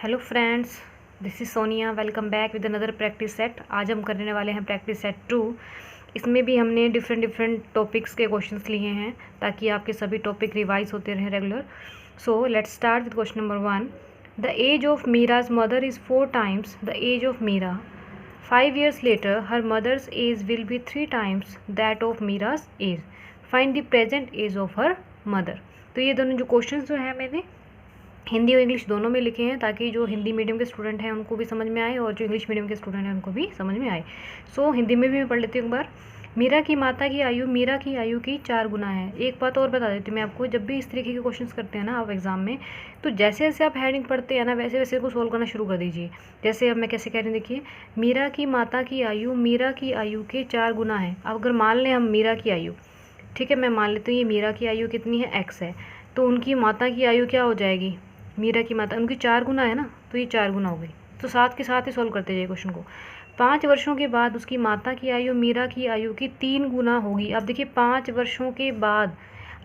Hello friends, this is Sonia. Welcome back with another practice set. आज हम करने वाले हैं प्रैक्टिस सेट 2। इसमें भी हमने डिफरेंट टॉपिक्स के क्वेश्चंस लिए हैं ताकि आपके सभी टॉपिक रिवाइज होते रहें regular. So let's start with question number 1। The age of Meera's mother is 4 times the age of Meera. 5 years later her mother's age will be 3 times that of Meera's age. Find the present age of her mother. तो ये दोनों जो question जो हैं मैंने हिंदी और English दोनों में लिखे हैं ताकि जो हिंदी मीडियम के स्टूडेंट हैं उनको भी समझ में आए और जो इंग्लिश मीडियम के स्टूडेंट हैं उनको भी समझ में आए। सो हिंदी में भी मैं पढ़ लेती हूँ एक बार। मीरा की माता की आयु मीरा की आयु की 4 गुना है। एक बात और बता देती हूँ मैं आपको, जब भी इस तरीके के क्वेश्चंस करते हैं ना आप एग्जाम में, तो जैसे जैसे आप हेडिंग पढ़ते हैं ना वैसे वैसे को सोल्व करना शुरू कर दीजिए। जैसे अब मैं कैसे कह रही हूँ, देखिए, मीरा की माता की आयु मीरा की आयु के 4 गुना है। अब अगर मान लें हम मीरा की आयु, ठीक है, मैं मान लेती हूँ ये मीरा की आयु कितनी है, एक्स है, तो उनकी माता की आयु क्या हो जाएगी, मीरा की माता उनकी 4 गुना है ना, तो ये 4 गुना हो गई। तो साथ के साथ ही सॉल्व करते जाइए क्वेश्चन को। 5 वर्षों के बाद उसकी माता की आयु मीरा की आयु की 3 गुना होगी। अब देखिए 5 वर्षों के बाद,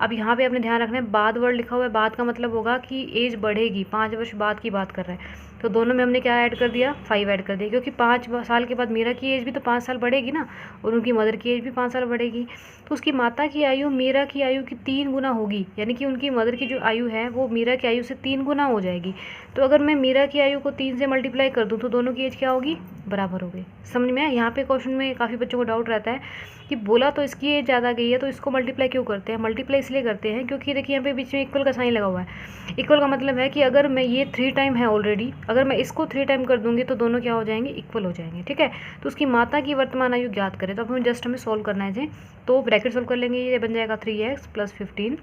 अब यहाँ पे आपने ध्यान रखना है बाद वर्ड लिखा हुआ है, बाद का मतलब होगा कि एज बढ़ेगी, 5 वर्ष बाद की बात कर रहे हैं। तो दोनों में हमने क्या ऐड कर दिया, 5 ऐड कर दिया, क्योंकि 5 साल के बाद मीरा की एज भी तो 5 साल बढ़ेगी ना, और उनकी मदर की एज भी 5 साल बढ़ेगी। तो उसकी माता की आयु मीरा की आयु की 3 गुना होगी, यानी कि उनकी मदर की जो आयु है वो मीरा की आयु से 3 गुना हो जाएगी। तो अगर मैं मीरा की आयु को 3 से मल्टीप्लाई कर दूँ तो दोनों की एज क्या होगी, बराबर हो गई। समझ में आया? यहाँ पे क्वेश्चन में काफ़ी बच्चों को डाउट रहता है कि बोला तो इसकी एज ज़्यादा गई है तो इसको मल्टीप्लाई क्यों करते हैं। मल्टीप्लाई इसलिए करते हैं क्योंकि देखिए यहाँ पे बीच में इक्वल का साइन लगा हुआ है। इक्वल का मतलब है कि अगर मैं ये 3 टाइम है ऑलरेडी, अगर मैं इसको 3 टाइम कर दूंगी तो दोनों क्या हो जाएंगे, इक्वल हो जाएंगे। ठीक है, तो उसकी माता की वर्तमान आयु ज्ञात करें। तो अब हमें जस्ट हमें सोल्व करना है। तो ब्रैकेट सोल्व कर लेंगे, ये बन जाएगा 3x + 15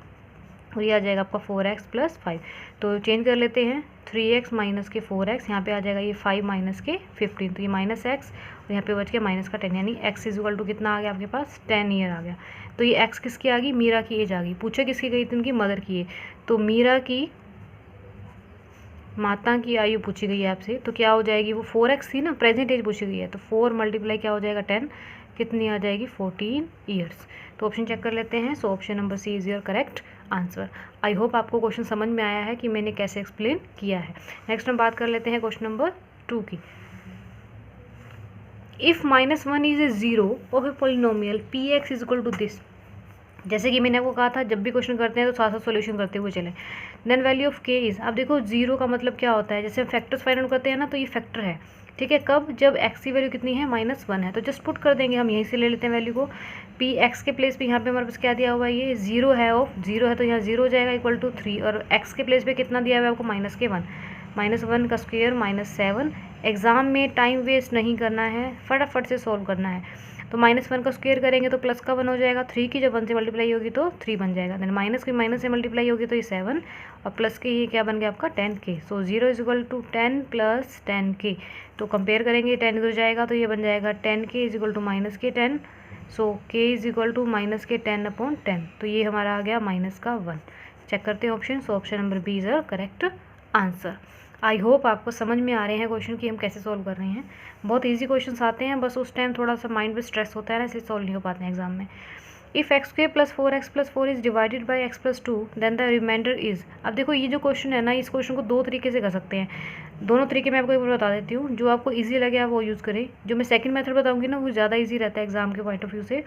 और ये आ जाएगा आपका 4x + 5। तो चेंज कर लेते हैं, 3x - के 4x, यहाँ पे आ जाएगा ये 5 - के 15, तो ये -x और यहाँ पे बच गया -10, यानी x = कितना आ गया आपके पास, 10 ईयर आ गया। तो ये x किसकी आ गई, मीरा की एज आ गई। पूछे किसकी गई थी, उनकी मदर की एज। तो मीरा की माता की आयु पूछी गई है आपसे, तो क्या हो जाएगी, वो 4x थी ना, प्रेजेंट एज पूछी गई है, तो 4 × क्या हो जाएगा 10, कितनी आ जाएगी 14 ईयर्स। तो ऑप्शन चेक कर लेते हैं। So option number C is your correct answer. I hope आपको क्वेश्चन समझ में आया है कि मैंने कैसे एक्सप्लेन किया है। नेक्स्ट हम बात कर लेते हैं क्वेश्चन नंबर 2 की। If -1 is a zero of a polynomial px = this. जैसे कि मैंने आपको कहा था जब भी क्वेश्चन करते हैं तो साथ साथ सॉल्यूशन करते हुए चलें। देन वैल्यू ऑफ के इज़, अब देखो जीरो का मतलब क्या होता है, जैसे फैक्टर्स फाइंड आउट करते हैं ना, तो ये फैक्टर है। ठीक है, कब, जब x की वैल्यू कितनी है, -1 है, तो जस्ट पुट कर देंगे, हम यहीं से ले लेते हैं वैल्यू को। पी एक्स के प्लेस पे यहाँ पे हमारे पास क्या दिया हुआ है, ये जीरो है, ऑफ जीरो है तो यहाँ जीरो हो जाएगा =3, और x के प्लेस पे कितना दिया हुआ है आपको, -1 -1 का स्क्वायर -7। एग्ज़ाम में टाइम वेस्ट नहीं करना है, फटाफट से सॉल्व करना है। तो -1 का स्क्वायर करेंगे तो प्लस का 1 हो जाएगा, 3 की जब 1 से मल्टीप्लाई होगी तो 3 बन जाएगा। देन माइनस की माइनस से मल्टीप्लाई होगी तो ये 7, और प्लस के ये क्या बन गया आपका 10k। सो 0 = 10 + 10k। तो कंपेयर करेंगे, 10 इधर जाएगा तो ये बन जाएगा 10k = -10। सो k = -10 / 10, तो ये हमारा आ गया -1। चेक करते हैं option. So option number B is correct answer. I hope आपको समझ में आ रहे हैं क्वेश्चन कि हम कैसे सॉल्व कर रहे हैं। बहुत इजी क्वेश्चंस आते हैं, बस उस टाइम थोड़ा सा माइंड पे स्ट्रेस होता है ना, इसलिए सॉल्व नहीं हो पाते हैं एग्जाम में। If x² + 4x + 4 is divided by x + 2 then the remainder is. अब देखो ये जो क्वेश्चन है ना, इस क्वेश्चन को 2 तरीके से कर सकते हैं। दोनों तरीके मैं आपको एक बार बता देती हूँ, जो आपको ईजी लगे आप वो यूज़ करें। जो मैं सेकंड मेथड बताऊँगी ना वो ज़्यादा ईजी रहता है एग्जाम के पॉइंट ऑफ व्यू से।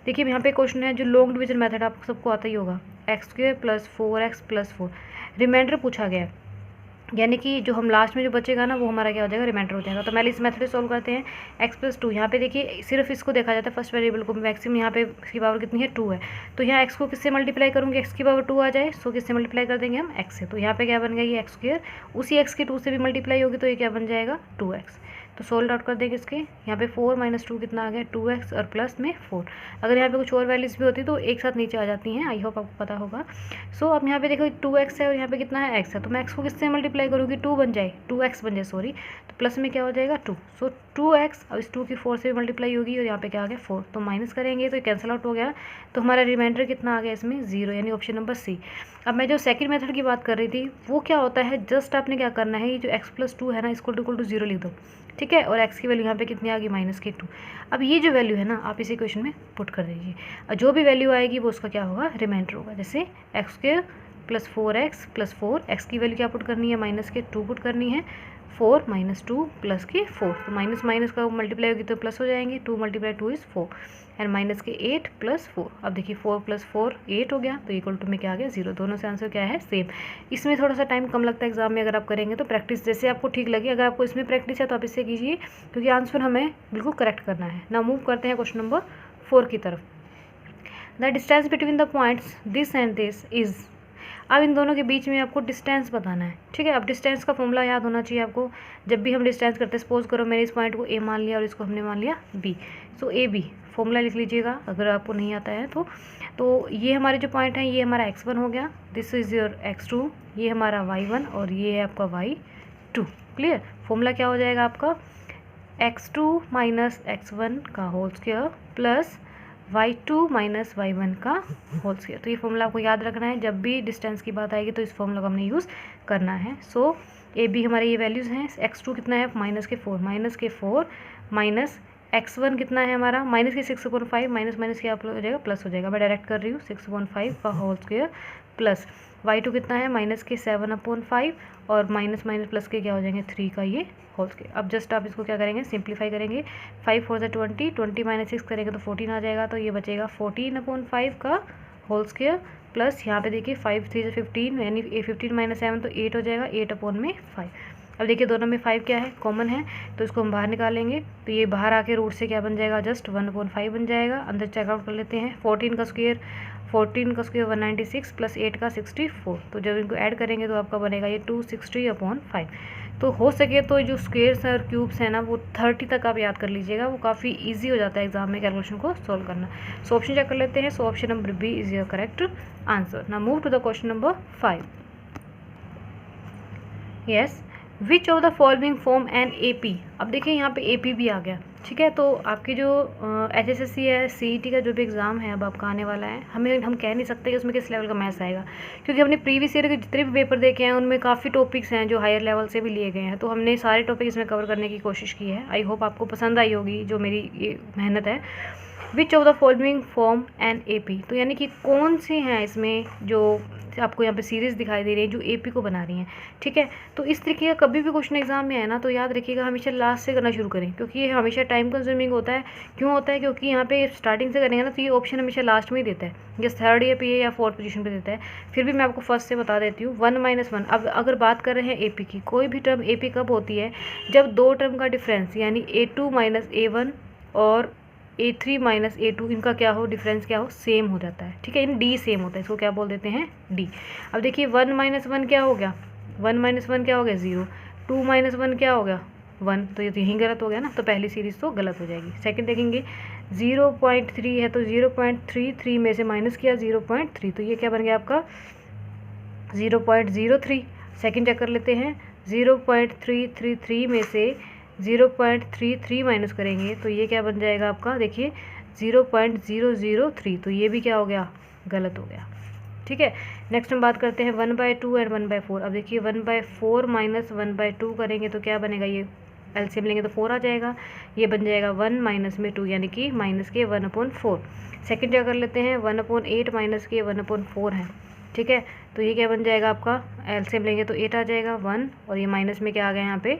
देखिए यहाँ पे क्वेश्चन है जो लॉन्ग डिवीजन मेथड आपको सबको आता ही होगा, x² + 4x + 4 रिमाइंडर पूछा गया है, यानी कि जो हम लास्ट में जो बचेगा ना वो हमारा क्या हो जाएगा, रिमाइंडर हो जाएगा। तो पहले इस मेथड से सॉल्व करते हैं। x + 2, यहाँ पे देखिए सिर्फ इसको देखा जाता है फर्स्ट वेरिएबल को, मैक्सिमम यहाँ पे की पावर कितनी है 2 है, तो यहाँ x को किससे मल्टीप्लाई करूँगी, x की पावर 2 आ जाए, सो किससे मल्टीप्लाई कर देंगे हम, x से। तो यहाँ पे क्या बन गया, ये x², उसी x की 2 से भी मल्टीप्लाई होगी तो ये क्या बन जाएगा 2x। तो सोल्व आउट कर देंगे इसके। यहाँ पे 4 - 2 कितना आ गया 2x, और प्लस में 4। अगर यहाँ पे कुछ और वैल्यूज़ भी होती तो एक साथ नीचे आ जाती हैं, आई होप आपको पता होगा। सो अब यहाँ पे देखो 2x है और यहाँ पे कितना है x है, तो मैं x को किससे मल्टीप्लाई करूँगी, 2 बन जाए, 2x बन जाए सॉरी, तो प्लस में क्या हो जाएगा 2। सो 2x, अब इस 2 की 4 से भी मल्टीप्लाई होगी और यहाँ पे क्या आ गया 4, तो माइनस करेंगे तो कैंसिल आउट हो गया। तो हमारा रिमाइंडर कितना आ गया इसमें 0, यानी ऑप्शन नंबर सी। अब मैं जो सेकंड मेथड की बात कर रही थी वो क्या होता है, जस्ट आपने क्या करना है, ये जो x + 2 है ना इसको = 0 लिख दो। ठीक है, और x की वैल्यू यहाँ पे कितनी आ गई -2। अब ये जो वैल्यू है ना आप इस इक्वेशन में पुट कर दीजिए, और जो भी वैल्यू आएगी वो उसका क्या होगा, रिमाइंडर होगा। जैसे x² plus 4x plus 4, x की वैल्यू क्या पुट करनी है, माइनस के 2 पुट करनी है, 4 माइनस 2 प्लस के 4, तो माइनस माइनस का मल्टीप्लाई होगी तो प्लस हो जाएंगे, 2 मल्टीप्लाई 2 इज़ 4 एंड माइनस के 8 प्लस 4। अब देखिए 4 प्लस 4 8 हो गया, तो इक्वल टू में क्या आ गया 0। दोनों से आंसर क्या है, सेम। इसमें थोड़ा सा टाइम कम लगता है एग्जाम में, अगर आप करेंगे तो प्रैक्टिस जैसे आपको ठीक लगे। अगर आपको इसमें प्रैक्टिस है तो आप इससे कीजिए, क्योंकि आंसर हमें बिल्कुल करेक्ट करना है ना। मूव करते हैं क्वेश्चन नंबर 4 की तरफ। The distance between the points this and this is, अब इन दोनों के बीच में आपको डिस्टेंस बताना है, ठीक है। अब डिस्टेंस का फॉर्मूला याद होना चाहिए आपको। जब भी हम डिस्टेंस करते हैं, सपोज करो मैंने इस पॉइंट को ए मान लिया और इसको हमने मान लिया B, so A B formula लिख लीजिएगा अगर आपको नहीं आता है तो ये हमारे जो पॉइंट हैं, ये हमारा x1 हो गया, दिस इज़ योर x2, ये हमारा y1 और ये है आपका y2। क्लियर। फॉर्मूला क्या हो जाएगा आपका, x2 माइनस x1 का whole square plus y2 minus y1 का होल स्क्वायर। तो ये फॉर्मूला आपको याद रखना है, जब भी डिस्टेंस की बात आएगी तो इस फॉर्मूला को हमने यूज़ करना है। सो ए बी हमारे ये वैल्यूज़ हैं। x2 कितना है, माइनस के 4 माइनस x1 कितना है हमारा, माइनस के 6/5, माइनस माइनस क्या हो जाएगा, प्लस हो जाएगा। मैं डायरेक्ट कर रही हूँ, 6/5 का होल स्क्वायर प्लस y2 कितना है, माइनस के 7/5 और माइनस माइनस प्लस के क्या हो जाएंगे 3 का ये होल स्क्वायर। अब जस्ट आप इसको क्या करेंगे, सिंप्लीफाई करेंगे। 5 4 से 20, 20 माइनस 6 करेंगे तो 14 आ जाएगा, तो ये बचेगा 14/5 का होल स्क्वायर प्लस यहाँ पे देखिए 5 3 से 15, यानी 15 माइनस 7 तो 8 हो जाएगा, 8/5। अब देखिए दोनों में 5 क्या है, कॉमन है, तो इसको हम बाहर निकालेंगे तो ये बाहर आके रूट से क्या बन जाएगा, जस्ट 1/5 बन जाएगा। अंदर चेकआउट कर लेते हैं, 14 का स्क्वायर 196 प्लस 8 का 64, तो जब इनको ऐड करेंगे तो आपका बनेगा ये 260/5। तो हो सके तो जो स्क्वेयर्स और क्यूब्स हैं ना वो 30 तक आप याद कर लीजिएगा, वो काफ़ी इजी हो जाता है एग्जाम में कैलकुलेशन को सॉल्व करना। सो ऑप्शन चेक कर लेते हैं। So option number B is your correct answer. Now move to the question number 5। Yes, which of the following form an AP। अब देखिए यहाँ पे AP भी आ गया, ठीक है। तो आपकी जो HSSC है, CET का जो भी एग्ज़ाम है अब आपका आने वाला है, हम कह नहीं सकते कि उसमें किस लेवल का मैथ्स आएगा, क्योंकि हमने प्रीवियस ईयर के जितने भी पेपर देखे हैं उनमें काफ़ी टॉपिक्स हैं जो हायर लेवल से भी लिए गए हैं, तो हमने सारे टॉपिक इसमें कवर करने की कोशिश की है। आई होप आपको पसंद आई होगी जो मेरी ये मेहनत है। Which of the following form an AP, तो यानी कि कौन से हैं इसमें जो आपको यहाँ पे सीरीज़ दिखाई दे रही है जो AP को बना रही हैं, ठीक है। तो इस तरीके का कभी भी क्वेश्चन एग्जाम में है ना, तो याद रखिएगा हमेशा लास्ट से करना शुरू करें, क्योंकि ये हमेशा टाइम कंज्यूमिंग होता है। क्यों होता है, क्योंकि यहाँ पे स्टार्टिंग से करेंगे ना तो ये ऑप्शन हमेशा लास्ट में ही देता है, या थर्ड या पे या फोर्थ पोजीशन पे देता है। फिर भी मैं आपको फर्स्ट से बता देती हूँ, 1 - 1। अब अगर बात कर रहे हैं AP की, कोई भी टर्म AP कब होती है, जब दो टर्म का डिफरेंस यानी A2 - A1 और A3 - A2 इनका क्या हो, डिफरेंस क्या हो, सेम हो जाता है, ठीक है। इन D सेम होता है, इसको क्या बोल देते हैं, D। अब देखिए 1 - 1 क्या हो गया, 1 - 1 क्या हो गया 0, 2 - 1 क्या हो गया 1, तो ये तो यहीं गलत हो गया ना, तो पहली सीरीज़ तो गलत हो जाएगी। सेकंड देखेंगे 0.3 है तो 0.33 में से माइनस किया 0.3, तो ये क्या बन गया आपका 0.03। सेकंड चेक कर लेते हैं, 0.333 में से 0.33 माइनस करेंगे तो ये क्या बन जाएगा आपका, देखिए 0.003, तो ये भी क्या हो गया, गलत हो गया, ठीक है। नेक्स्ट हम बात करते हैं 1/2 एंड 1/4। अब देखिए 1/4 माइनस 1/2 करेंगे तो क्या बनेगा, ये एलसीएम लेंगे तो 4 आ जाएगा, ये बन जाएगा 1 माइनस में 2 यानी कि माइनस के 1/4। सेकेंड क्या कर लेते हैं, 1/8 माइनस के 1/4 है, ठीक है। तो ये क्या बन जाएगा आपका, एलसीएम लेंगे तो 8 आ जाएगा 1, और ये माइनस में क्या आ गया यहाँ पे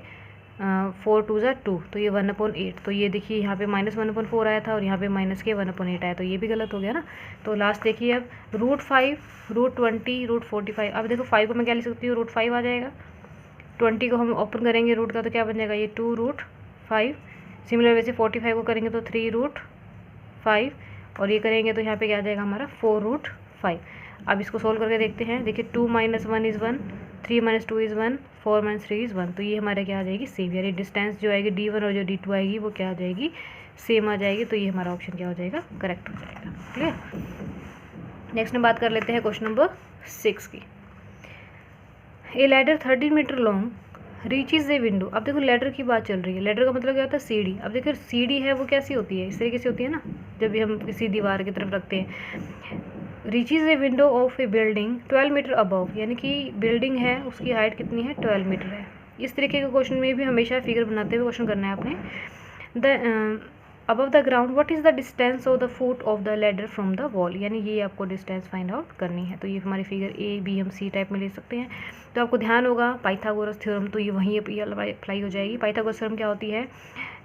4 2 ज़ा 2, तो ये 1/8। तो ये देखिए यहाँ पे माइनस 1/4 आया था और यहाँ पे माइनस के 1/8 आया, तो ये भी गलत हो गया ना। तो लास्ट देखिए अब √5, √20, √45। अब देखो 5 को मैं क्या लिख सकती हूँ, √5 आ जाएगा। 20 को हम ओपन करेंगे रूट का तो क्या बन जाएगा, ये 2√5। सिमिलर वैसे 45 को करेंगे तो 3√5, और ये करेंगे तो यहाँ पे क्या आ जाएगा हमारा 4√5। अब इसको सोल्व करके देखते हैं। देखिए 2 - 1 इज़ 1, 3 - 2 इज़ 1, 4 - 3 इज़ 1, तो ये हमारा क्या आ जाएगी, सेम। यानी डिस्टेंस जो आएगी D1 और जो D2 आएगी वो क्या आ जाएगी, सेम आ जाएगी। तो ये हमारा ऑप्शन क्या हो जाएगा, करेक्ट हो जाएगा। क्लियर। नेक्स्ट हम बात कर लेते हैं क्वेश्चन नंबर 6 की। A ladder 13 metre long reaches a window. अब देखो लैडर की बात चल रही है, लैडर का मतलब क्या होता है, सीढ़ी। अब देखो सीढ़ी है वो कैसी होती है, इस तरीके से होती है ना, जब भी हम किसी दीवार की तरफ रखते हैं। Reaches a window of a building 12 metre above, यानी कि बिल्डिंग है उसकी हाइट कितनी है, 12 मीटर है। इस तरीके के क्वेश्चन में भी हमेशा फिगर बनाते हुए क्वेश्चन करना है आपने। Above the ground what is the distance of the foot of the ladder from the wall, यानी ये आपको डिस्टेंस फाइंड आउट करनी है। तो ये हमारी फिगर ए बी हम सी टाइप में ले सकते हैं। तो आपको ध्यान होगा पाइथागोरस थ्योरम, तो ये वहीं अप्लाई हो जाएगी। पाइथागोरस थ्योरम क्या होती है,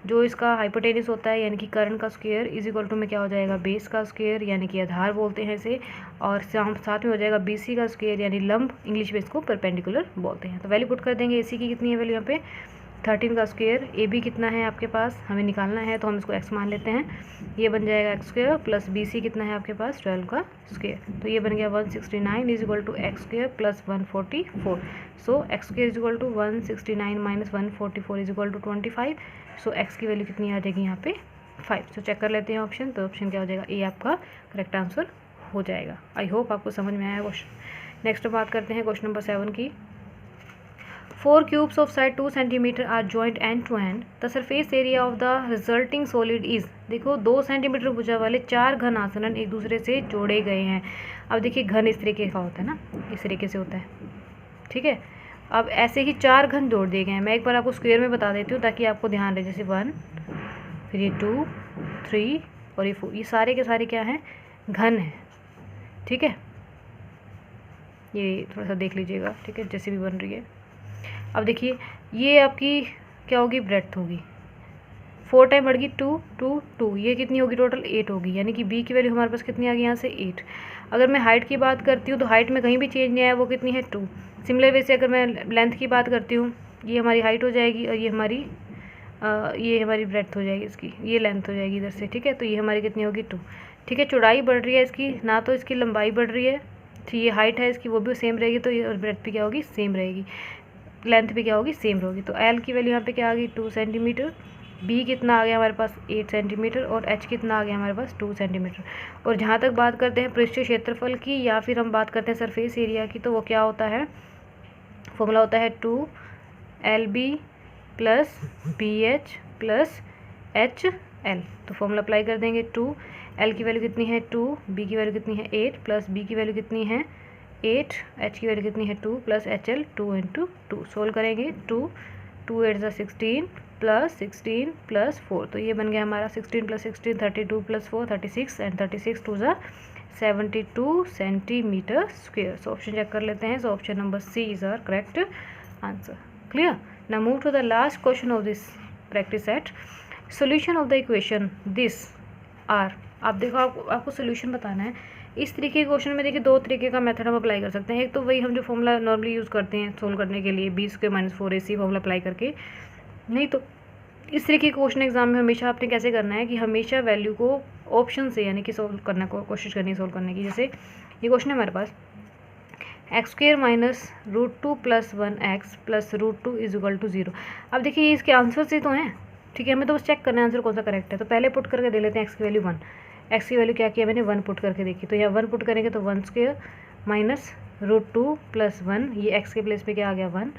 जो इसका हाइपोटेनस होता है यानी कि कर्ण का स्क्वायर इज इक्वल टू में क्या हो जाएगा, बेस का स्क्वायर यानी कि आधार बोलते हैं इसे, और साथ में हो जाएगा BC का स्क्वायर यानी लंब, इंग्लिश में इसको परपेंडिकुलर बोलते हैं। तो वैल्यू पुट कर देंगे। AC की कितनी है वैल्यू यहाँ पे 13 का स्क्वायर, AB कितना है आपके पास हमें निकालना है, तो हम इसको x मान लेते हैं। ये बन जाएगा x स्क्वायर प्लस BC कितना है आपके पास 12 का स्क्वायर, तो ये बन गया 169 is equal to x square plus 144। So x square is equal to 169 minus 144 is equal to 25। So x की वैल्यू कितनी आ जाएगी यहाँ पे 5। सो चेक कर लेते हैं ऑप्शन, तो ऑप्शन क्या हो जाएगा, ए आपका करेक्ट आंसर हो जाएगा। आई होप आपको समझ में आया क्वेश्चन। नेक्स्ट बात करते हैं क्वेश्चन नंबर 7 की। 4 cubes of side 2 cm are joined end to end. The surface area of the resulting solid is, देखो 2 सेंटीमीटर भुजा वाले 4 घन आसनन एक दूसरे से जोड़े गए हैं। अब देखिए घन इस तरीके का होता है ना, इस तरीके से होता है, ठीक है। अब ऐसे ही 4 घन जोड़ दिए गए हैं। मैं एक बार आपको स्क्वायर में बता देती हूँ ताकि आपको ध्यान रहे, जैसे 1, फिर ये 2, 3 और ये 4, ये सारे के सारे क्या हैं, घन हैं, ठीक है। ये थोड़ा सा देख लीजिएगा, ठीक है, जैसे भी बन रही है। अब देखिए ये आपकी क्या होगी, ब्रेड्थ होगी, 4 टाइम बढ़ गई 2 2 2, ये कितनी होगी टोटल 8 होगी, यानी कि बी की वैल्यू हमारे पास कितनी आ गई यहाँ से 8। अगर मैं हाइट की बात करती हूँ तो हाइट में कहीं भी चेंज नहीं आया, वो कितनी है 2। सिमिलर वे से अगर मैं लेंथ की बात करती हूँ, ये हमारी हाइट हो जाएगी और ये हमारी ब्रेड्थ हो जाएगी, इसकी ये लेंथ हो जाएगी इधर से, ठीक है। तो ये हमारी कितनी होगी 2, ठीक है। चौड़ाई बढ़ रही है इसकी, ना तो इसकी लंबाई बढ़ रही है, तो ये हाइट है इसकी वो भी सेम रहेगी, तो ये ब्रेड्थ भी क्या होगी, सेम रहेगी, लेंथ भी क्या होगी, सेम होगी। तो एल की वैल्यू यहाँ पे क्या आ गई 2 सेंटीमीटर, बी कितना आ गया हमारे पास 8 सेंटीमीटर और एच कितना आ गया हमारे पास 2 सेंटीमीटर। और जहाँ तक बात करते हैं पृष्ठीय क्षेत्रफल की या फिर हम बात करते हैं सरफेस एरिया की, तो वो क्या होता है, फॉर्मूला होता है 2LB plus BH plus HL। तो फॉर्मूला अप्लाई कर देंगे। 2L की वैल्यू कितनी है 2, B की वैल्यू कितनी है 8 प्लस B की वैल्यू कितनी है 8, H की वैल्यू कितनी है 2 प्लस HL 2 इंटू 2। सोल्व करेंगे 2 8 ज़ा 16 प्लस 16 प्लस 4, तो ये बन गया हमारा 16 प्लस 16 32 प्लस 4 36 एंड 36 2 ज़ा 72 सेंटीमीटर स्क्वेयर। सो ऑप्शन चेक कर लेते हैं। So option number C is our correct answer. Clear. Now move to the last question of this practice set. Solution of the equation this are, आप देखो आपको solution बताना है। इस तरीके के क्वेश्चन में देखिए 2 तरीके का मेथड हम अप्लाई कर सकते हैं। एक तो वही हम जो फॉर्मूला नॉर्मली यूज़ करते हैं सोल्व करने के लिए, b² - 4ac फॉर्मूला अप्लाई करके, नहीं तो इस तरीके के क्वेश्चन एग्जाम में हमेशा आपने कैसे करना है कि हमेशा वैल्यू को ऑप्शन से यानी कि सोल्व करने को कोशिश करनी है, सोल्व करने की। जैसे ये क्वेश्चन है हमारे पास x² - √2 + 1x + √2 is equal to 0। अब देखिए इसके आंसर से तो हैं, ठीक है, हमें तो बस चेक करना है आंसर कौन सा करेक्ट है। तो पहले पुट करके दे लेते हैं x की वैल्यू 1, x की वैल्यू क्या किया मैंने 1 पुट करके देखी, तो यहाँ 1 पुट करेंगे तो 1² माइनस √2 + 1, ये x के प्लेस पे क्या आ गया 1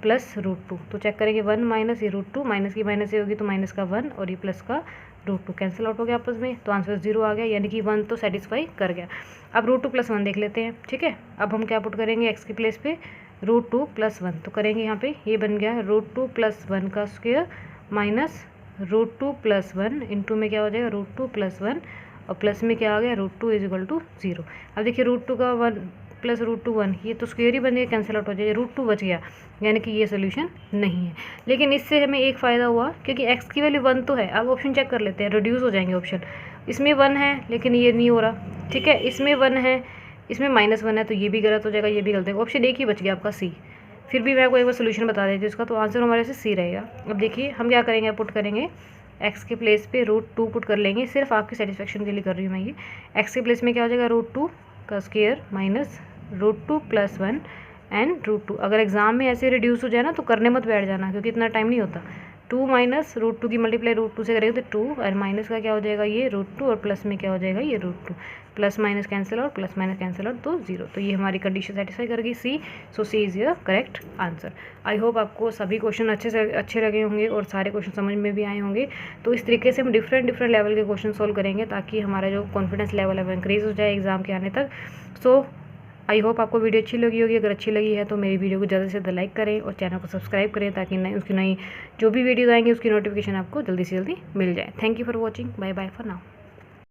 प्लस √2। तो चेक करेंगे 1 माइनस ये √2, माइनस की माइनस ये होगी तो माइनस का 1 और ये प्लस का √2 कैंसिल आउट हो गया आपस में, तो आंसर 0 आ गया, यानी कि 1 तो सेटिस्फाई कर गया। अब √2 + 1 देख लेते हैं, ठीक है। अब हम क्या पुट करेंगे x के प्लेस पे √2 + 1, तो करेंगे यहाँ पे ये बन गया √2 + 1 का स्क्वायर माइनस √2 + 1 इंटू में क्या हो जाएगा √2 + 1 और प्लस में क्या आ गया √2 इज इक्वल टू 0। अब देखिए √2 का 1 प्लस √2 1, ये तो स्क्वायर ही बन गया, कैंसिल आउट हो जाएगा, √2 बच गया, यानी कि ये सोल्यूशन नहीं है। लेकिन इससे हमें एक फ़ायदा हुआ क्योंकि x की वैल्यू 1 तो है। अब ऑप्शन चेक कर लेते हैं, रिड्यूस हो जाएंगे ऑप्शन। इसमें 1 है लेकिन ये नहीं हो रहा, ठीक है, इसमें 1 है, इसमें -1 है, तो ये भी गलत हो जाएगा, ये भी गलत है। ऑप्शन एक ही बच गया आपका C। फिर भी मैं आपको एक बार सोल्यूशन बता देती हूँ इसका, तो आंसर हमारे से C रहेगा। अब देखिए हम क्या करेंगे, पुट करेंगे x के प्लेस पे √2 पुट कर लेंगे, सिर्फ आपकी सेटिस्फेक्शन के लिए कर रही हूँ मैं ये। x के प्लेस में क्या हो जाएगा √2 का स्क्वायर माइनस √2 + 1 एंड √2। अगर एग्जाम में ऐसे रिड्यूस हो जाए ना तो करने मत बैठ जाना क्योंकि इतना टाइम नहीं होता। 2 माइनस √2 की मल्टीप्लाई √2 से करेंगे तो 2 और माइनस का क्या हो जाएगा ये √2 और प्लस में क्या हो जाएगा ये √2, plus minus cancel out, plus minus cancel out तो 0। तो ये हमारी कंडीशन सेटिस्फाई करेगी C। So C is your correct answer. I hope आपको सभी क्वेश्चन अच्छे लगे होंगे और सारे क्वेश्चन समझ में भी आए होंगे। तो इस तरीके से हम डिफरेंट लेवल के क्वेश्चन सॉल्व करेंगे ताकि हमारा जो कॉन्फिडेंस लेवल है वो इंक्रीज़ हो जाए एग्जाम के आने तक। सो आई होप आपको वीडियो अच्छी लगी होगी। अगर अच्छी लगी है तो मेरी वीडियो को ज़्यादा से ज़्यादा लाइक करें और चैनल को सब्सक्राइब करें, ताकि नई उसकी नई जो भी वीडियोज़ आएंगी उसकी नोटिफिकेशन आपको जल्दी से जल्दी मिल जाए। Thank you for watching. Bye bye for now.